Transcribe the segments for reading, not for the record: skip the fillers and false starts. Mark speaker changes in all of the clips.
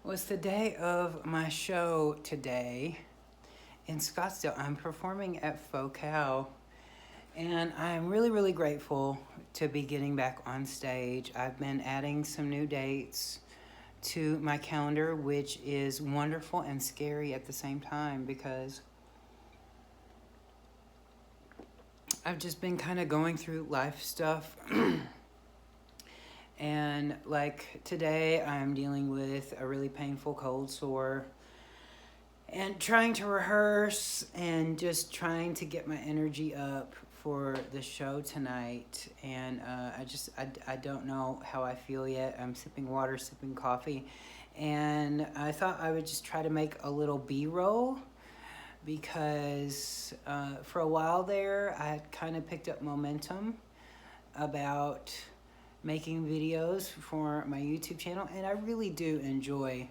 Speaker 1: Was the day of my show today in Scottsdale. I'm performing at Focal, and I'm really, really grateful to be getting back on stage. I've been adding some new dates to my calendar, which is wonderful and scary at the same time because I've just been kind of going through life stuff. And like today, I'm dealing with a really painful cold sore and trying to rehearse and just trying to get my energy up for the show tonight. And I don't know how I feel yet. I'm sipping water, sipping coffee. And I thought I would just try to make a little B-roll because for a while there, I had kind of picked up momentum about making videos for my YouTube channel. And I really do enjoy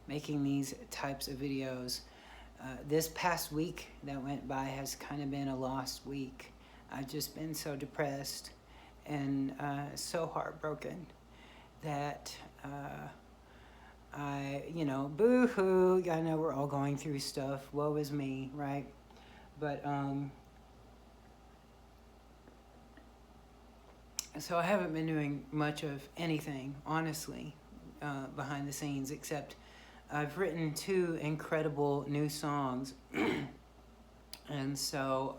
Speaker 1: making these types of videos. This past week that went by has kind of been a lost week. I've just been so depressed and so heartbroken that boo-hoo, I know we're all going through stuff. Woe is me, right? But, so I haven't been doing much of anything, honestly, behind the scenes, except I've written 2 incredible new songs, and so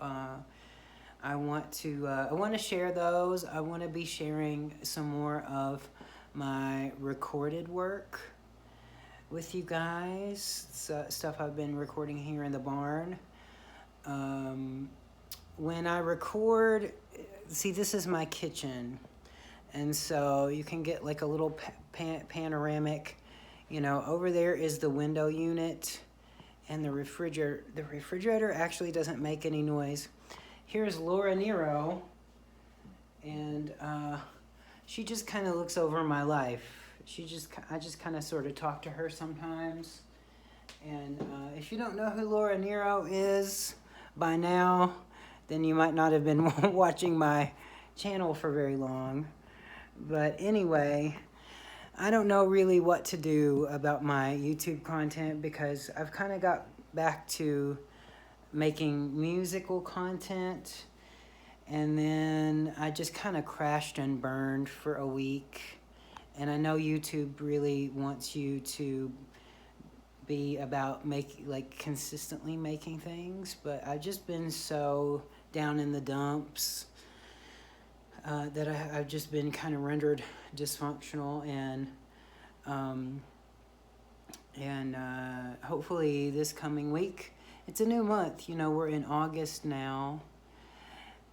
Speaker 1: I want to share those. I want to be sharing some more of my recorded work with you guys. Stuff I've been recording here in the barn. When I record, see, this is my kitchen, and so you can get like a little panoramic. Over there is the window unit and the refrigerator. The refrigerator actually doesn't make any noise. Here's Laura Nero, and she just kind of looks over my life. I just kind of sort of talk to her sometimes. And if you don't know who Laura Nero is by now, then you might not have been watching my channel for very long. But anyway, I don't know really what to do about my YouTube content because I've kind of got back to making musical content, and then I just kind of crashed and burned for a week. And I know YouTube really wants you to be about consistently making things, but I've just been so down in the dumps that I've just been kind of rendered dysfunctional, and hopefully this coming week, it's a new month. We're in August now,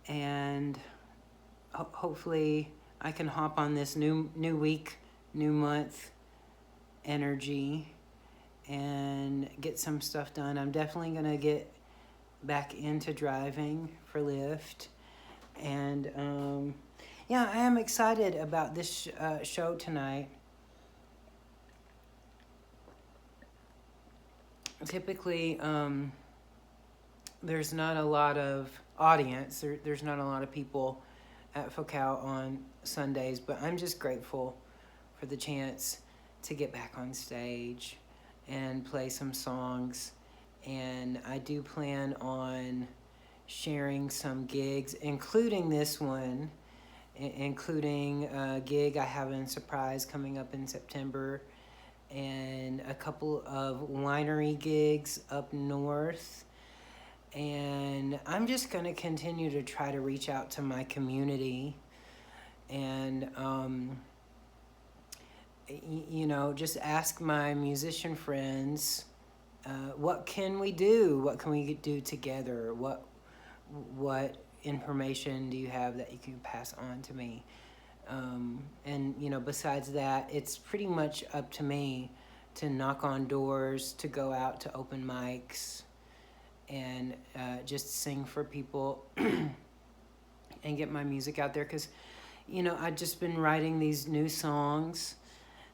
Speaker 1: and hopefully I can hop on this new week, new month energy and get some stuff done. I'm definitely gonna get back into driving for Lyft. And I am excited about this show tonight. Typically, there's not a lot of audience. There's not a lot of people at Focal on Sundays, but I'm just grateful for the chance to get back on stage and play some songs. And I do plan on sharing some gigs, including this one, including a gig I have in Surprise coming up in September, and a couple of winery gigs up north. And I'm just going to continue to try to reach out to my community and, just ask my musician friends, what can we do? What can we do together? What information do you have that you can pass on to me? And besides that, it's pretty much up to me to knock on doors, to go out to open mics, and just sing for people and get my music out there. Because, I've just been writing these new songs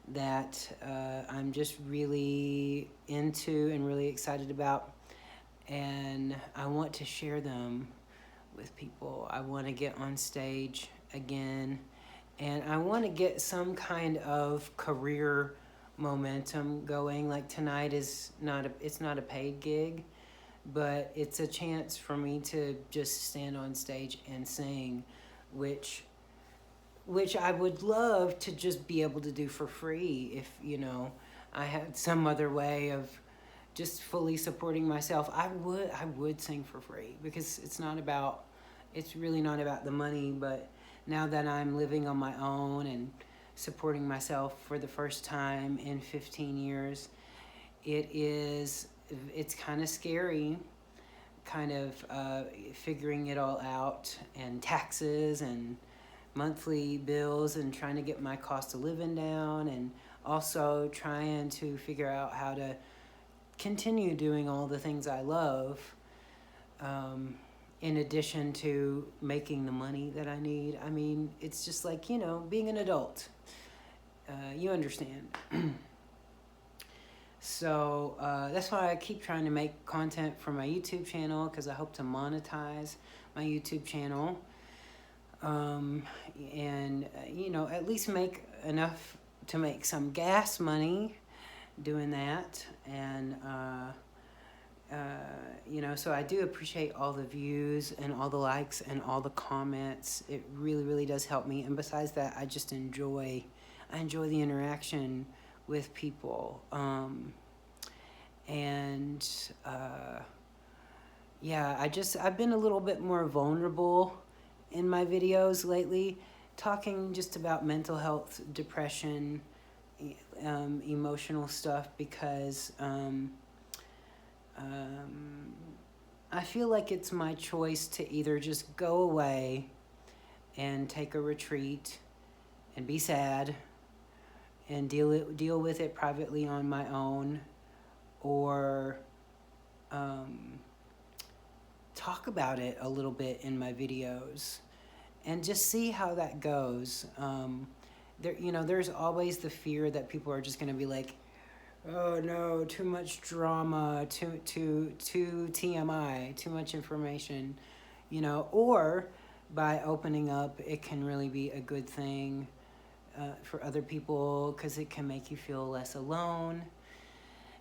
Speaker 1: that I'm just really into and really excited about. And I want to share them with people. I want to get on stage again. And I want to get some kind of career momentum going. Like tonight is it's not a paid gig, but it's a chance for me to just stand on stage and sing, which I would love to just be able to do for free if, I had some other way of just fully supporting myself. I would sing for free, because it's really not about the money. But now that I'm living on my own and supporting myself for the first time in 15 years, it's kind of scary, kind of figuring it all out, and taxes and monthly bills, and trying to get my cost of living down, and also trying to figure out how to continue doing all the things I love, in addition to making the money that I need. I mean, it's just like, being an adult. You understand. So that's why I keep trying to make content for my YouTube channel, because I hope to monetize my YouTube channel. And at least make enough to make some gas money doing that. And so I do appreciate all the views and all the likes and all the comments. It really, really does help me. And besides that, I just enjoy the interaction with people. I've been a little bit more vulnerable in my videos lately, talking just about mental health, depression, emotional stuff, because I feel like it's my choice to either just go away and take a retreat and be sad and deal with it privately on my own, or talk about it a little bit in my videos and just see how that goes. There's always the fear that people are just going to be like, oh no, too much drama, too TMI, too much information, or by opening up, it can really be a good thing for other people, because it can make you feel less alone.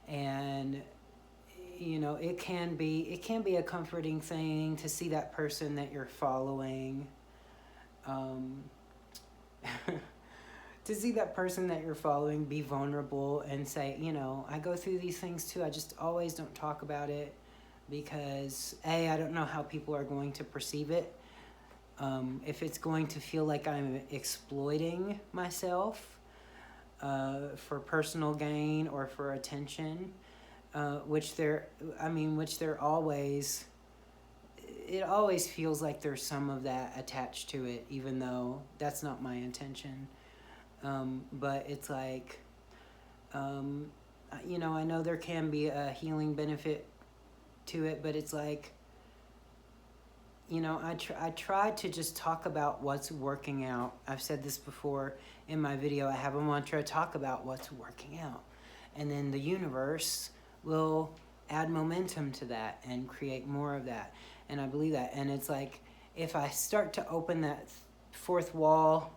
Speaker 1: And it can be a comforting thing to see that person that you're following, to see that person that you're following be vulnerable and say, I go through these things too. I just always don't talk about it, because I don't know how people are going to perceive it. If it's going to feel like I'm exploiting myself for personal gain or for attention, which there always, it always feels like there's some of that attached to it, even though that's not my intention. But it's like, I know there can be a healing benefit to it, but it's like, I try to just talk about what's working out. I've said this before in my video. I have a mantra: talk about what's working out, and then the universe will add momentum to that and create more of that. And I believe that. And it's like, if I start to open that fourth wall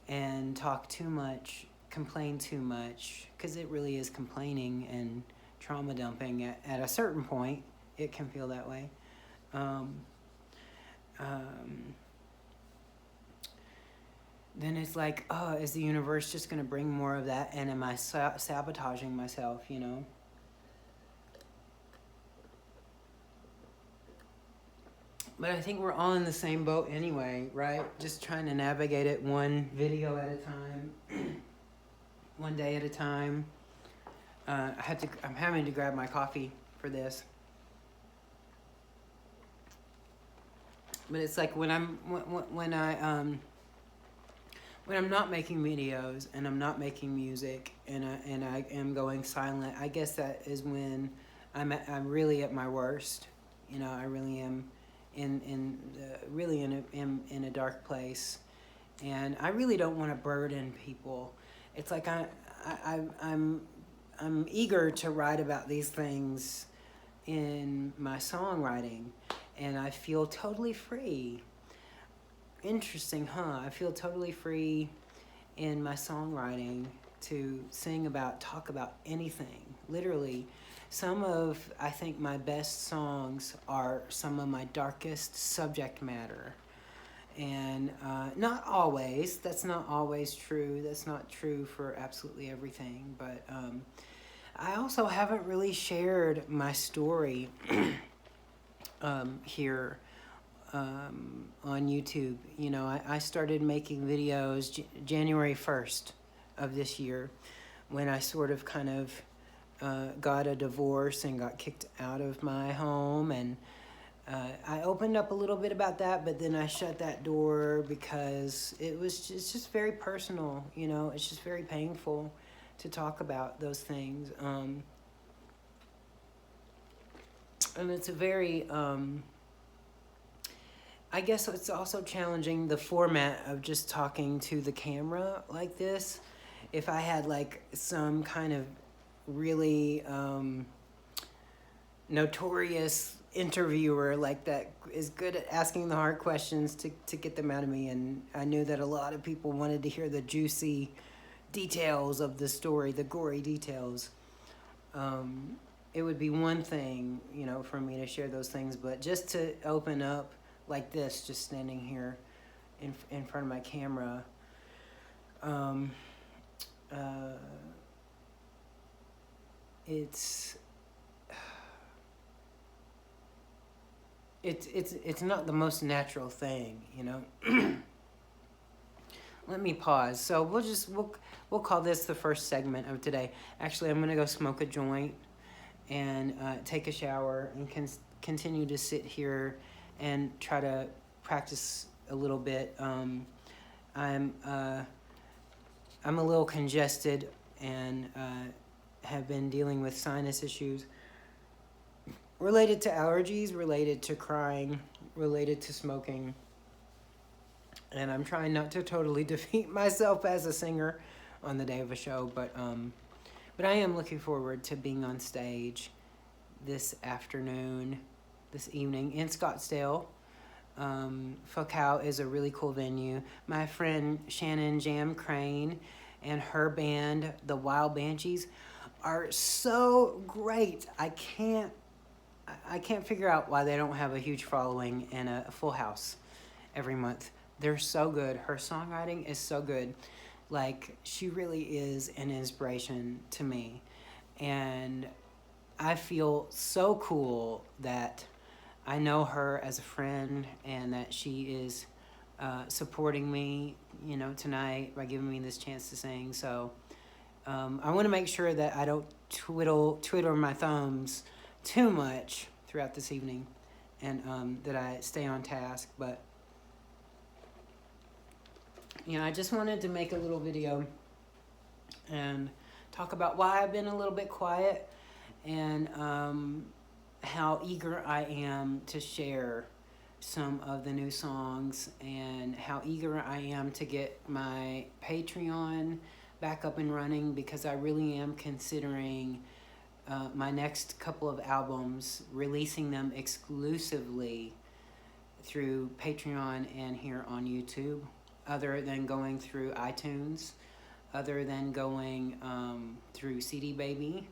Speaker 1: and talk too much, complain too much, because it really is complaining and trauma dumping at a certain point, it can feel that way. Then it's like, oh, is the universe just going to bring more of that? And am I sabotaging myself, But I think we're all in the same boat anyway, right? Just trying to navigate it one video at a time, one day at a time. I'm having to grab my coffee for this. But it's like when I'm not making videos and I'm not making music and I am going silent, I guess that is when I'm really at my worst. I really am in a dark place, and I really don't want to burden people. It's like I'm eager to write about these things in my songwriting, and I feel totally free. Interesting, huh? I feel totally free in my songwriting, to sing about, talk about anything. Literally, some of, I think, my best songs are some of my darkest subject matter. And not always, that's not always true. That's not true for absolutely everything. But I also haven't really shared my story here on YouTube. You know, I started making videos January 1st of this year, when I sort of kind of got a divorce and got kicked out of my home. And I opened up a little bit about that, but then I shut that door because it's just very personal. You know, it's just very painful to talk about those things. And it's a very, I guess it's also challenging, the format of just talking to the camera like this. If I had like some kind of really notorious interviewer like that is good at asking the hard questions to get them out of me, and I knew that a lot of people wanted to hear the juicy details of the story, the gory details, it would be one thing, you know, for me to share those things. But just to open up like this, just standing here in front of my camera, it's not the most natural thing, you know. Let me pause. So we'll call this the first segment of today. Actually, I'm gonna go smoke a joint and take a shower and continue to sit here and try to practice a little bit. I'm a little congested and have been dealing with sinus issues related to allergies, related to crying, related to smoking. And I'm trying not to totally defeat myself as a singer on the day of a show, but I am looking forward to being on stage this afternoon, this evening in Scottsdale. Focal is a really cool venue. My friend Shannon Jam Crane and her band, the Wild Banshees, are so great. I can't figure out why they don't have a huge following and a full house every month. They're so good. Her songwriting is so good. Like, she really is an inspiration to me. And I feel so cool that I know her as a friend and that she is supporting me, you know, tonight by giving me this chance to sing. So I want to make sure that I don't twiddle my thumbs too much throughout this evening, and that I stay on task. But you know, I just wanted to make a little video and talk about why I've been a little bit quiet, and how eager I am to share some of the new songs, and how eager I am to get my Patreon back up and running, because I really am considering my next couple of albums, releasing them exclusively through Patreon and here on YouTube, other than going through iTunes, other than going through CD Baby.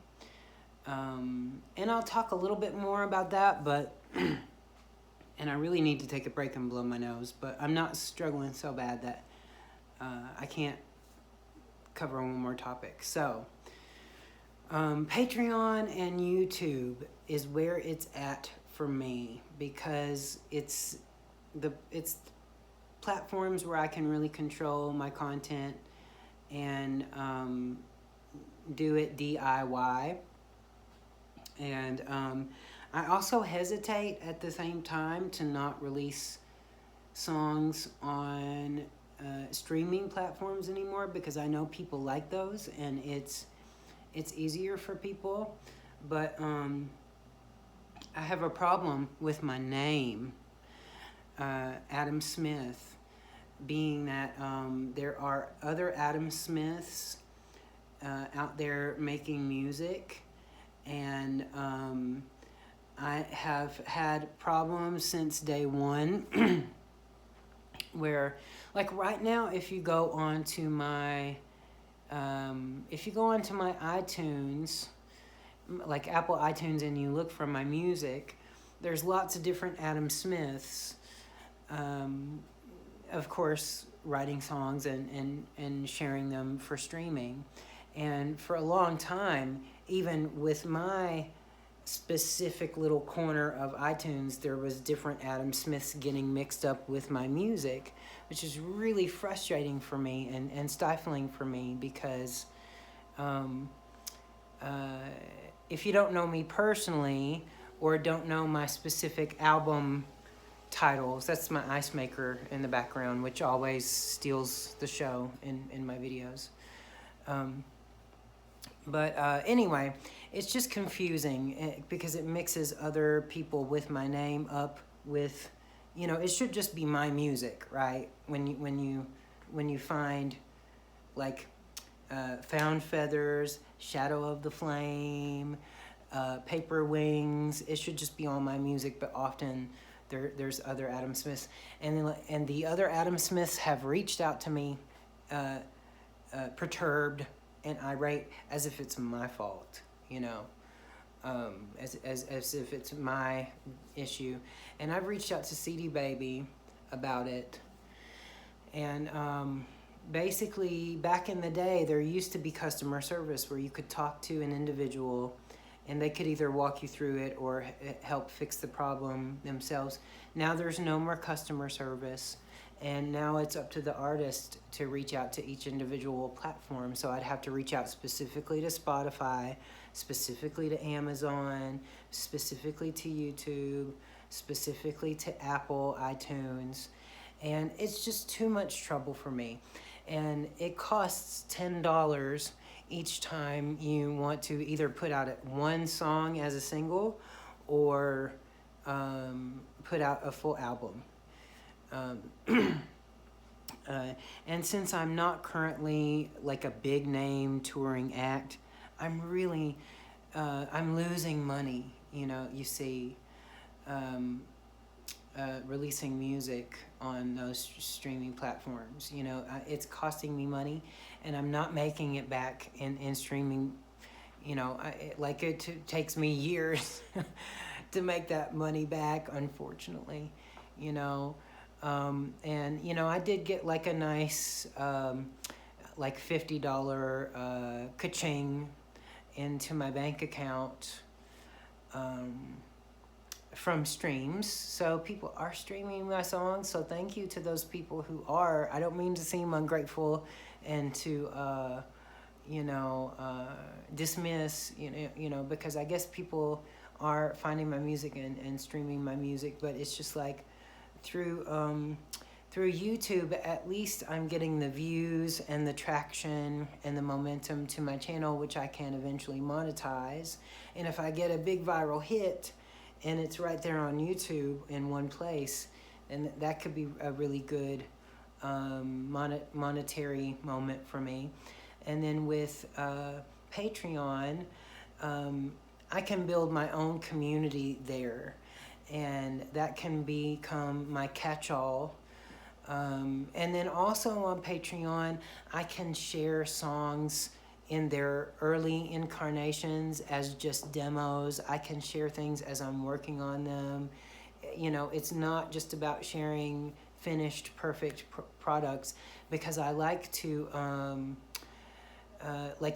Speaker 1: And I'll talk a little bit more about that, but and I really need to take a break and blow my nose, but I'm not struggling so bad that I can't cover one more topic. So Patreon and YouTube is where it's at for me, because it's platforms where I can really control my content and do it DIY. And I also hesitate at the same time to not release songs on streaming platforms anymore, because I know people like those and it's easier for people. But I have a problem with my name, Adam Smith, being that there are other Adam Smiths out there making music, and I have had problems since day one where, like right now, if you go on to my If you go onto my iTunes, like Apple iTunes, and you look for my music, there's lots of different Adam Smiths. Of course, writing songs and sharing them for streaming. And for a long time, even with my specific little corner of iTunes, there was different Adam Smiths getting mixed up with my music, which is really frustrating for me and stifling for me because um, if you don't know me personally or don't know my specific album titles, that's my ice maker in the background, which always steals the show in my videos. But anyway, it's just confusing because it mixes other people with my name up with, it should just be my music, right? When you find like Found Feathers, Shadow of the Flame, Paper Wings, it should just be all my music. But often there's other Adam Smiths, and the other Adam Smiths have reached out to me, perturbed and irate, as if it's my fault, as if it's my issue. And I've reached out to CD Baby about it. And basically, back in the day, there used to be customer service where you could talk to an individual and they could either walk you through it or help fix the problem themselves. Now there's no more customer service. And now it's up to the artist to reach out to each individual platform. So I'd have to reach out specifically to Spotify, specifically to Amazon, specifically to YouTube, specifically to Apple iTunes. And it's just too much trouble for me. And it costs $10 each time you want to either put out one song as a single or put out a full album. And since I'm not currently like a big name touring act, I'm really, I'm losing money, you see, releasing music on those streaming platforms. It's costing me money and I'm not making it back in streaming. It takes me years to make that money back, unfortunately, I did get like a nice, like $50 ka-ching into my bank account from streams. So people are streaming my songs. So thank you to those people who are. I don't mean to seem ungrateful and to, dismiss, because I guess people are finding my music and streaming my music, but it's just like, through YouTube, at least I'm getting the views and the traction and the momentum to my channel, which I can eventually monetize. And if I get a big viral hit and it's right there on YouTube in one place, then that could be a really good monetary moment for me. And then with Patreon, I can build my own community there. And that can become my catch-all. And then also on Patreon, I can share songs in their early incarnations as just demos. I can share things as I'm working on them. It's not just about sharing finished, perfect products, because I like to,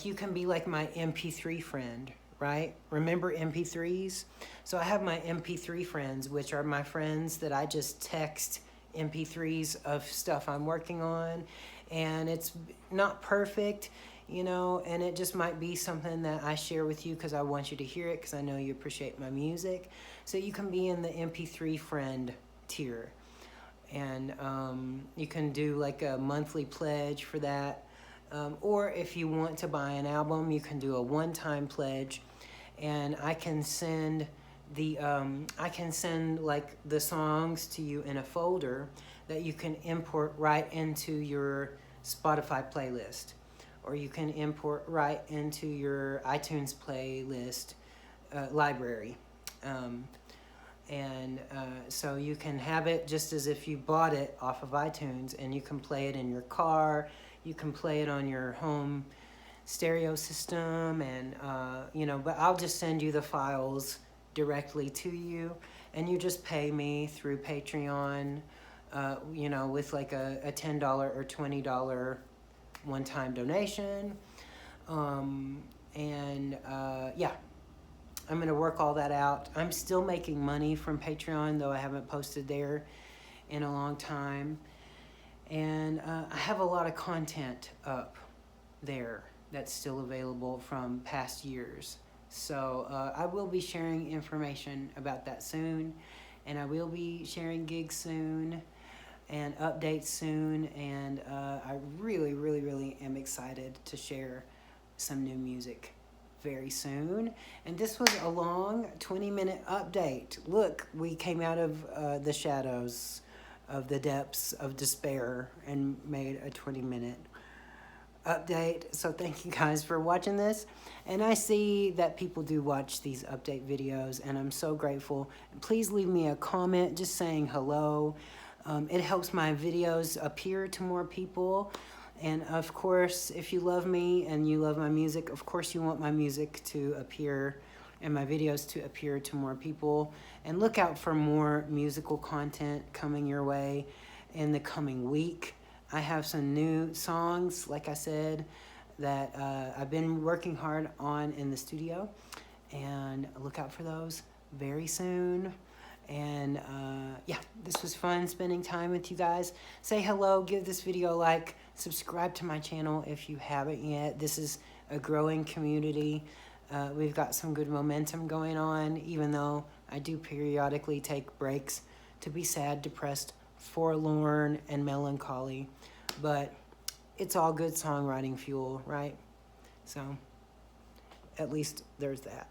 Speaker 1: you can be like my MP3 friend, right? Remember MP3s? So I have my MP3 friends, which are my friends that I just text MP3s of stuff I'm working on. And it's not perfect, and it just might be something that I share with you because I want you to hear it because I know you appreciate my music. So you can be in the MP3 friend tier. And you can do like a monthly pledge for that. Or if you want to buy an album, you can do a one-time pledge, and I can send like the songs to you in a folder that you can import right into your Spotify playlist, or you can import right into your iTunes playlist library. So you can have it just as if you bought it off of iTunes, and you can play it in your car. You can play it on your home stereo system, and you know, but I'll just send you the files directly to you, and you just pay me through Patreon, you know, with like a $10 or $20 one-time donation. Yeah, I'm gonna work all that out. I'm still making money from Patreon, though I haven't posted there in a long time. And I have a lot of content up there that's still available from past years. So I will be sharing information about that soon, and I will be sharing gigs soon and updates soon, and I really, really, really am excited to share some new music very soon. And this was a long 20-minute update. Look, we came out of the shadows of the depths of despair and made a 20-minute update. So thank you guys for watching this, and I see that people do watch these update videos, and I'm so grateful. Please leave me a comment just saying hello. It helps my videos appear to more people. And of course, if you love me and you love my music, of course you want my music to appear and my videos to appear to more people. And look out for more musical content coming your way in the coming week. I have some new songs, like I said, that I've been working hard on in the studio, and look out for those very soon. And yeah, this was fun spending time with you guys. Say hello, give this video a like, subscribe to my channel if you haven't yet. This is a growing community. We've got some good momentum going on, even though I do periodically take breaks to be sad, depressed, forlorn, and melancholy. But it's all good songwriting fuel, right? So at least there's that.